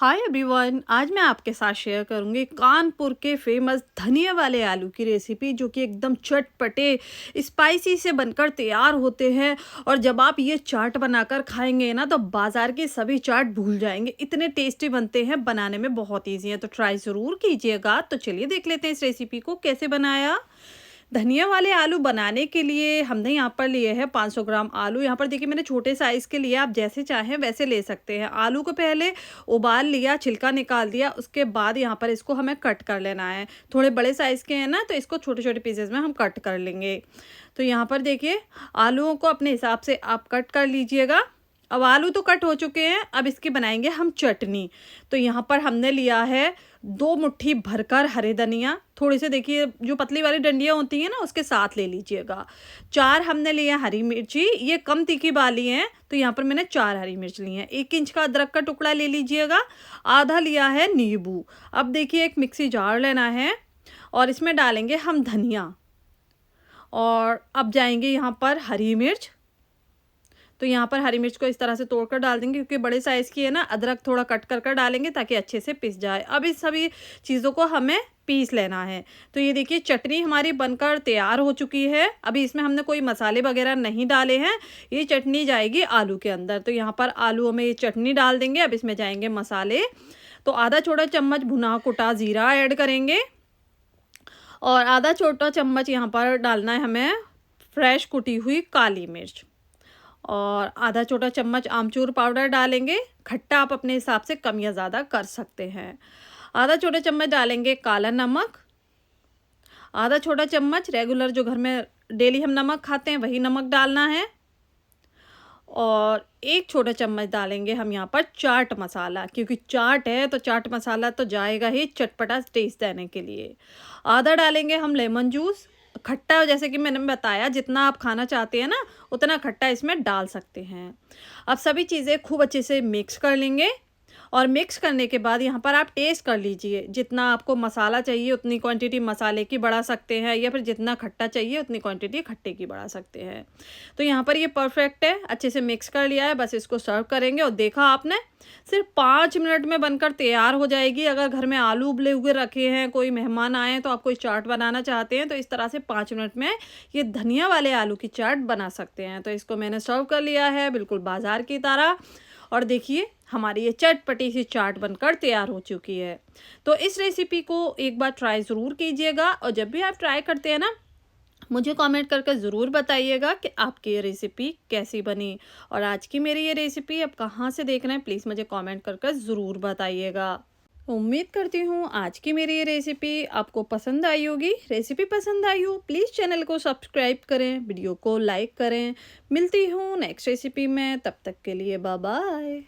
Hi everyone, आज मैं आपके साथ शेयर करूंगी कानपुर के फेमस धनिया वाले आलू की रेसिपी, जो कि एकदम चटपटे स्पाइसी से बनकर तैयार होते हैं। और जब आप ये चाट बनाकर खाएंगे ना, तो बाजार के सभी चाट भूल जाएंगे, इतने टेस्टी बनते हैं। बनाने में बहुत ईजी है, तो ट्राई ज़रूर कीजिएगा। तो चलिए देख लेते हैं इस रेसिपी को कैसे बनाया। धनिया वाले आलू बनाने के लिए हमने यहाँ पर लिए हैं 500 ग्राम आलू। यहाँ पर देखिए मैंने छोटे साइज़ के लिए, आप जैसे चाहें वैसे ले सकते हैं। आलू को पहले उबाल लिया, छिलका निकाल दिया, उसके बाद यहाँ पर इसको हमें कट कर लेना है। थोड़े बड़े साइज़ के हैं ना, तो इसको छोटे छोटे पीसेस में हम कट कर लेंगे। तो यहाँ पर देखिए आलूओं को अपने हिसाब से आप कट कर लीजिएगा। अब आलू तो कट हो चुके हैं, अब इसकी बनाएंगे हम चटनी। तो यहाँ पर हमने लिया है 2 मुट्ठी भरकर हरे धनिया, थोड़ी से देखिए जो पतली वाली डंडियाँ होती हैं ना, उसके साथ ले लीजिएगा। 4 हमने लिया हरी मिर्ची, ये कम तीखी वाली हैं, तो यहाँ पर मैंने 4 हरी मिर्च ली हैं। 1 इंच का अदरक का टुकड़ा ले लीजिएगा। आधा लिया है नींबू। अब देखिए एक मिक्सी जार लेना है और इसमें डालेंगे हम धनिया, और अब जाएंगे यहाँ पर हरी मिर्च। तो यहाँ पर हरी मिर्च को इस तरह से तोड़कर डाल देंगे, क्योंकि बड़े साइज़ की है ना। अदरक थोड़ा कट कर कर डालेंगे ताकि अच्छे से पिस जाए। अब इस सभी चीज़ों को हमें पीस लेना है। तो ये देखिए चटनी हमारी बनकर तैयार हो चुकी है। अभी इसमें हमने कोई मसाले वगैरह नहीं डाले हैं, ये चटनी जाएगी आलू के अंदर। तो यहाँ पर आलू में ये चटनी डाल देंगे। अब इसमें जाएंगे मसाले। तो आधा छोटा चम्मच भुना कुटा ज़ीरा ऐड करेंगे, और आधा छोटा चम्मच यहाँ पर डालना है हमें फ्रेश कुटी हुई काली मिर्च, और आधा छोटा चम्मच आमचूर पाउडर डालेंगे। खट्टा आप अपने हिसाब से कम या ज़्यादा कर सकते हैं। आधा छोटा चम्मच डालेंगे काला नमक। आधा छोटा चम्मच रेगुलर जो घर में डेली हम नमक खाते हैं वही नमक डालना है। और 1 छोटा चम्मच डालेंगे हम यहाँ पर चाट मसाला, क्योंकि चाट है तो चाट मसाला तो जाएगा ही चटपटा टेस्ट देने के लिए। आधा डालेंगे हम लेमन जूस। खट्टा जैसे कि मैंने बताया, जितना आप खाना चाहते हैं ना उतना खट्टा इसमें डाल सकते हैं। अब सभी चीज़ें खूब अच्छे से मिक्स कर लेंगे, और मिक्स करने के बाद यहाँ पर आप टेस्ट कर लीजिए। जितना आपको मसाला चाहिए उतनी क्वांटिटी मसाले की बढ़ा सकते हैं, या फिर जितना खट्टा चाहिए उतनी क्वांटिटी खट्टे की बढ़ा सकते हैं। तो यहाँ पर ये परफेक्ट है, अच्छे से मिक्स कर लिया है। बस इसको सर्व करेंगे, और देखा आपने सिर्फ 5 मिनट में बनकर तैयार हो जाएगी। अगर घर में आलू उबले हुए रखे हैं, कोई मेहमान आए हैं, तो आप कोई चाट बनाना चाहते हैं, तो इस तरह से 5 मिनट में ये धनिया वाले आलू की चाट बना सकते हैं। तो इसको मैंने सर्व कर लिया है बिल्कुल बाजार की तरह, और देखिए हमारी ये चटपटी सी चाट बनकर तैयार हो चुकी है। तो इस रेसिपी को एक बार ट्राई ज़रूर कीजिएगा, और जब भी आप ट्राई करते हैं ना, मुझे कमेंट करके ज़रूर बताइएगा कि आपकी ये रेसिपी कैसी बनी। और आज की मेरी ये रेसिपी आप कहाँ से देख रहे हैं, प्लीज़ मुझे कमेंट करके ज़रूर बताइएगा। उम्मीद करती हूँ आज की मेरी ये रेसिपी आपको पसंद आई होगी। रेसिपी पसंद आई हो प्लीज़ चैनल को सब्सक्राइब करें, वीडियो को लाइक करें। मिलती हूँ नेक्स्ट रेसिपी में, तब तक के लिए बाय बाय।